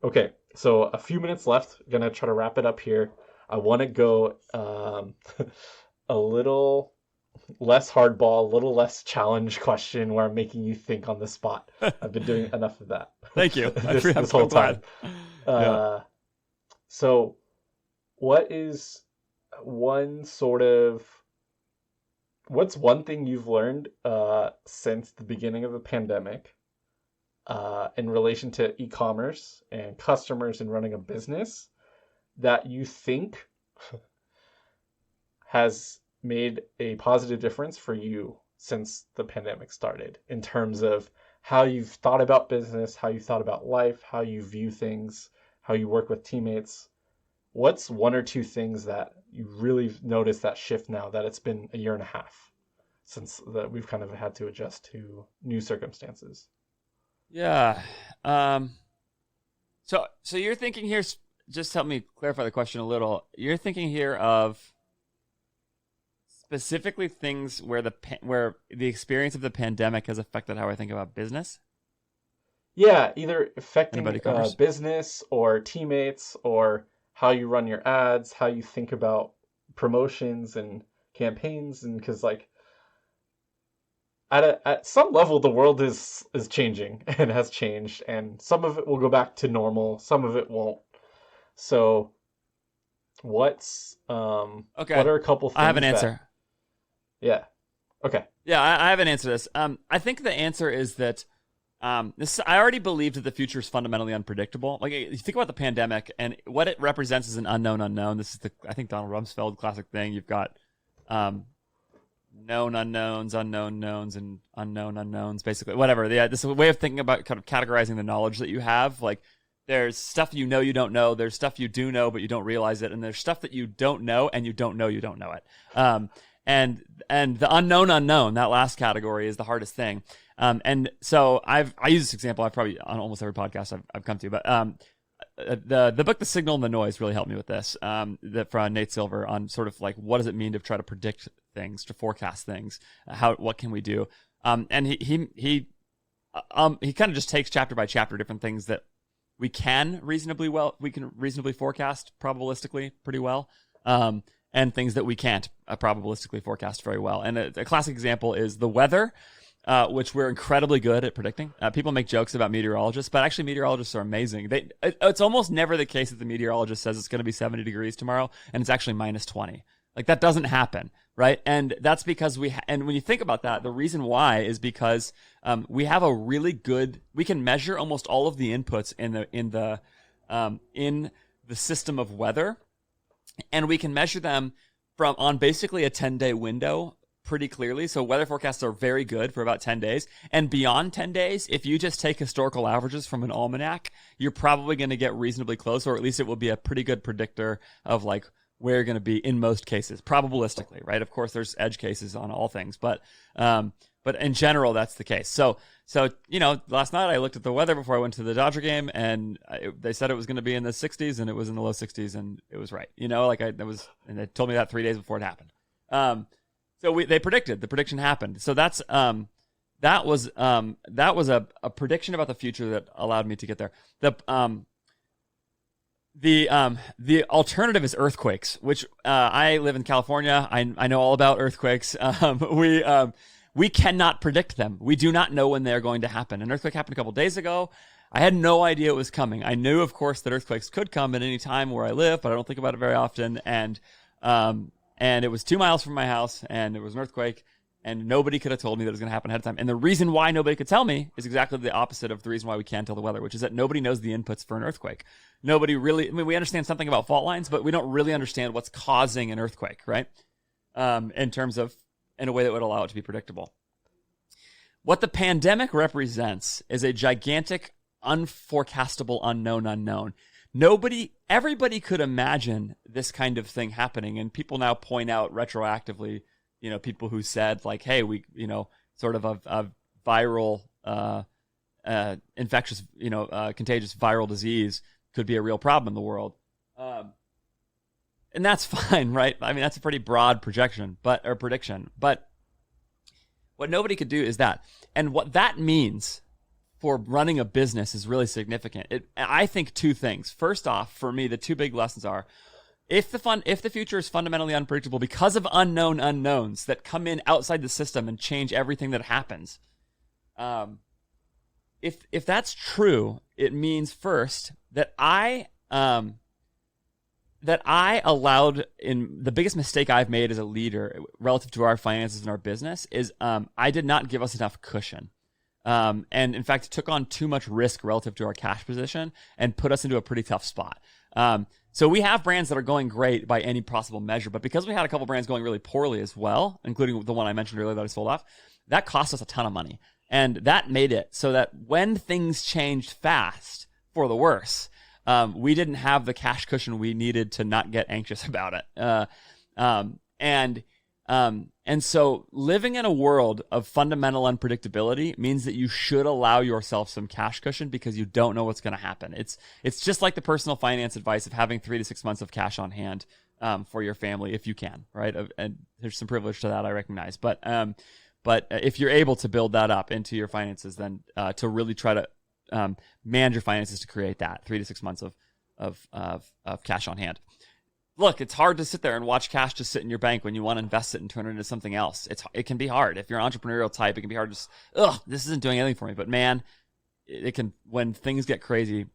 Okay, so a few minutes left. I'm going to try to wrap it up here. I want to go a little less hardball, a little less challenge question where I'm making you think on the spot. I've been doing enough of that. Thank you. this whole time. So what is what's one thing you've learned since the beginning of the pandemic in relation to e-commerce and customers and running a business that you think has made a positive difference for you since the pandemic started in terms of how you've thought about business, how you thought about life, how you view things, how you work with teammates? What's one or two things that you really noticed that shift now that it's been a year and a half since that we've kind of had to adjust to new circumstances? Yeah. So you're thinking here, just help me clarify the question a little. You're thinking here of specifically things where the experience of the pandemic has affected how I think about business? Yeah, either affecting business or teammates or how you run your ads, how you think about promotions and campaigns, and because like at some level the world is changing and has changed, and some of it will go back to normal, some of it won't. So what are a couple things I have an answer. Yeah. Okay. Yeah, I have an answer to this. I think the answer is that I already believed that the future is fundamentally unpredictable. Like, you think about the pandemic and what it represents as an unknown unknown. This is I think Donald Rumsfeld classic thing. You've got known unknowns, unknown knowns, and unknown unknowns, basically. Whatever. Yeah, this is a way of thinking about kind of categorizing the knowledge that you have. Like, there's stuff you don't know. There's stuff you do know, but you don't realize it. And there's stuff that you don't know, and you don't know it. And the unknown unknown, that last category, is the hardest thing. And so I use this example. I've probably on almost every podcast I've come to, but the book The Signal and the Noise really helped me with this. From Nate Silver on sort of like what does it mean to try to predict things, to forecast things, what can we do? And he kind of just takes chapter by chapter different things that we can reasonably forecast probabilistically pretty well. And things that we can't probabilistically forecast very well. And a classic example is the weather, which we're incredibly good at predicting. People make jokes about meteorologists, but actually meteorologists are amazing. It's almost never the case that the meteorologist says it's going to be 70 degrees tomorrow, and it's actually minus 20. Like, that doesn't happen, right? And that's because and when you think about that, the reason why is because we have a really good, we can measure almost all of the inputs in the system of weather. And we can measure them on basically a 10-day window pretty clearly. So weather forecasts are very good for about 10 days. And beyond 10 days, if you just take historical averages from an almanac, you're probably going to get reasonably close, or at least it will be a pretty good predictor of like where you're going to be in most cases, probabilistically, right? Of course, there's edge cases on all things, but in general, that's the case. So last night I looked at the weather before I went to the Dodger game, and they said it was going to be in the 60s, and it was in the low 60s, and it was right. And they told me that 3 days before it happened. So they predicted. The prediction happened. So that was a prediction about the future that allowed me to get there. The alternative is earthquakes, which I live in California. I know all about earthquakes. We cannot predict them. We do not know when they're going to happen. An earthquake happened a couple days ago. I had no idea it was coming. I knew, of course, that earthquakes could come at any time where I live, but I don't think about it very often. And it was 2 miles from my house, and it was an earthquake, and nobody could have told me that it was going to happen ahead of time. And the reason why nobody could tell me is exactly the opposite of the reason why we can tell the weather, which is that nobody knows the inputs for an earthquake. Nobody really, we understand something about fault lines, but we don't really understand what's causing an earthquake, right? In a way that would allow it to be predictable. What the pandemic represents is a gigantic, unforecastable, unknown. Everybody could imagine this kind of thing happening, and people now point out retroactively, people who said like, hey, we, sort of a viral, infectious, contagious viral disease could be a real problem in the world. And that's fine, right? I mean, that's a pretty broad prediction, but what nobody could do is that. And what that means for running a business is really significant. I think two things. First off, for me, the two big lessons are, if the future is fundamentally unpredictable because of unknown unknowns that come in outside the system and change everything that happens, if that's true, it means first that I allowed, in the biggest mistake I've made as a leader relative to our finances and our business is I did not give us enough cushion. And in fact, took on too much risk relative to our cash position and put us into a pretty tough spot. So we have brands that are going great by any possible measure, but because we had a couple brands going really poorly as well, including the one I mentioned earlier that I sold off, that cost us a ton of money. And that made it so that when things changed fast for the worse, we didn't have the cash cushion we needed to not get anxious about it. And so living in a world of fundamental unpredictability means that you should allow yourself some cash cushion because you don't know what's going to happen. It's just like the personal finance advice of having 3 to 6 months of cash on hand for your family if you can, right? And there's some privilege to that, I recognize. But if you're able to build that up into your finances, then to really try to manage your finances to create that 3 to 6 months of cash on hand. Look, it's hard to sit there and watch cash just sit in your bank when you want to invest it and turn it into something else. It can be hard. If you're an entrepreneurial type, it can be hard to this isn't doing anything for me. But man, it can, when things get crazy,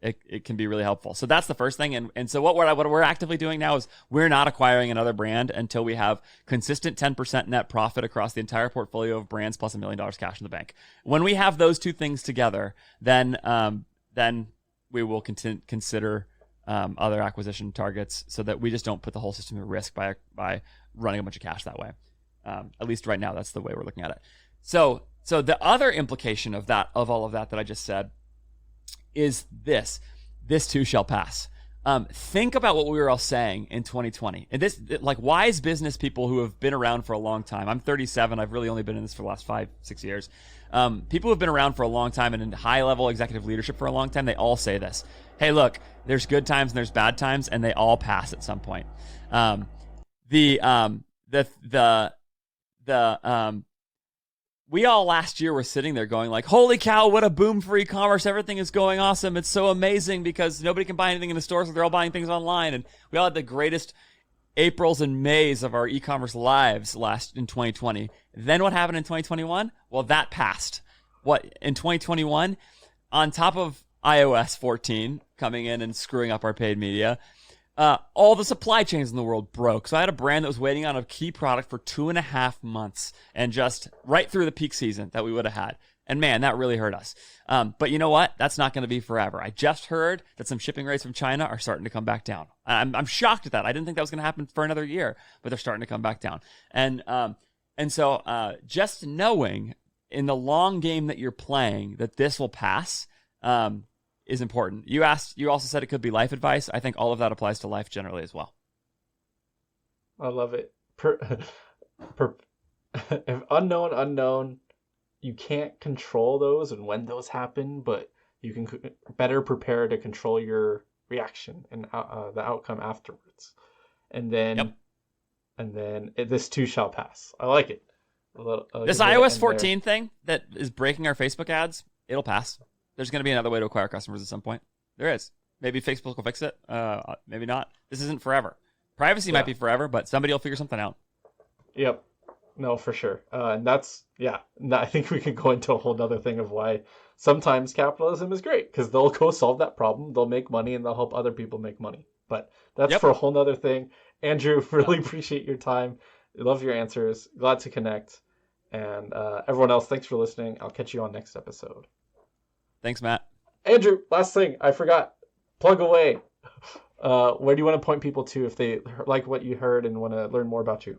it can be really helpful. So that's the first thing. And so what we're actively doing now is we're not acquiring another brand until we have consistent 10% net profit across the entire portfolio of brands plus $1 million cash in the bank. When we have those two things together, then we will consider other acquisition targets so that we just don't put the whole system at risk by running a bunch of cash that way. At least right now, that's the way we're looking at it. So the other implication of all of that I just said is this too shall pass. Think about what we were all saying in 2020. And this, like, wise business people who have been around for a long time. I'm 37. I've really only been in this for the last 5-6 years. People who have been around for a long time and in high-level executive leadership for a long time, they all say this. Hey, look, there's good times and there's bad times, and they all pass at some point. We all last year were sitting there going like, holy cow, what a boom for e-commerce. Everything is going awesome. It's so amazing because nobody can buy anything in the store, so they're all buying things online. And we all had the greatest Aprils and Mays of our e-commerce lives in 2020. Then what happened in 2021? Well, that passed. What, in 2021, on top of iOS 14 coming in and screwing up our paid media, all the supply chains in the world broke. So I had a brand that was waiting on a key product for 2.5 months and just right through the peak season that we would have had. And man, that really hurt us. But you know what? That's not going to be forever. I just heard that some shipping rates from China are starting to come back down. I'm shocked at that. I didn't think that was going to happen for another year, but they're starting to come back down. And so just knowing in the long game that you're playing that this will pass is important. You also said it could be life advice. I think all of that applies to life generally as well. I love it. If unknown, you can't control those and when those happen, but you can better prepare to control your reaction and the outcome afterwards. And then, this too shall pass. I like it. This iOS 14 thing that is breaking our Facebook ads, it'll pass. There's going to be another way to acquire customers at some point. There is. Maybe Facebook will fix it. Maybe not. This isn't forever. Privacy might be forever, but somebody will figure something out. Yep. No, for sure. And that's, I think we can go into a whole other thing of why sometimes capitalism is great, because they'll go solve that problem, they'll make money, and they'll help other people make money. But that's for a whole other thing. Andrew, really appreciate your time. Love your answers. Glad to connect. And everyone else, thanks for listening. I'll catch you on next episode. Thanks, Matt. Andrew, last thing. I forgot. Plug away. Where do you want to point people to if they like what you heard and want to learn more about you?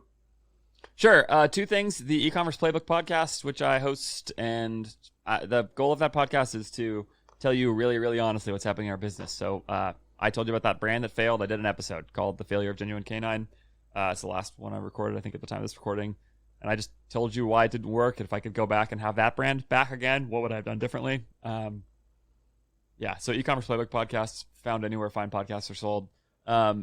Sure. Two things. The e-commerce playbook podcast, which I host, and the goal of that podcast is to tell you really, really honestly what's happening in our business. So I told you about that brand that failed. I did an episode called The Failure of Genuine Canine. It's the last one I recorded, I think, at the time of this recording. And I just told you why it didn't work. And if I could go back and have that brand back again, what would I have done differently? Yeah, so e-commerce playbook podcasts, found anywhere fine podcasts are sold. Yeah,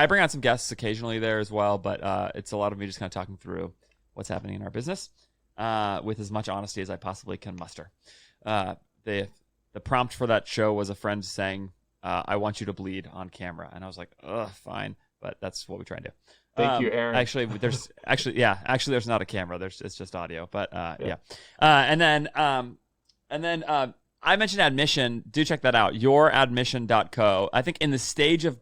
I bring on some guests occasionally there as well, but it's a lot of me just kind of talking through what's happening in our business with as much honesty as I possibly can muster. The prompt for that show was a friend saying, I want you to bleed on camera. And I was like, ugh, fine. But that's what we try and do. Thank you, Aaron. Actually, there's not a camera. It's just audio. But yeah. And then I mentioned Admission. Do check that out. Youradmission.co. I think in the stage of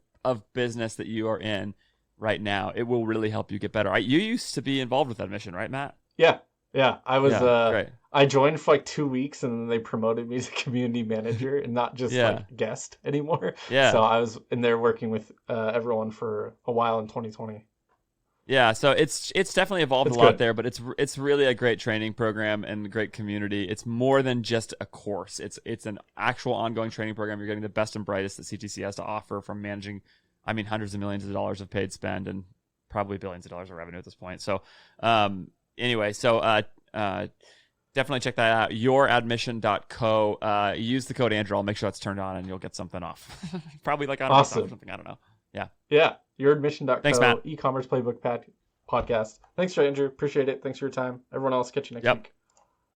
business that you are in right now, it will really help you get better. You used to be involved with Admission, right, Matt? Yeah. I was. Great. I joined for like 2 weeks, and then they promoted me to community manager and not just like guest anymore. Yeah. So I was in there working with everyone for a while in 2020. Yeah, so it's definitely evolved a lot there, but it's really a great training program and a great community. It's more than just a course. It's an actual ongoing training program. You're getting the best and brightest that CTC has to offer from managing, hundreds of millions of dollars of paid spend and probably billions of dollars of revenue at this point. So anyway, definitely check that out. Youradmission.co. Use the code Andrew. I'll make sure that's turned on and you'll get something off. Probably like on awesome. Or something. I don't know. Yeah. Youradmission.co. Thanks, Matt. E-commerce playbook podcast. Thanks, Andrew. Appreciate it. Thanks for your time. Everyone else, catch you next week.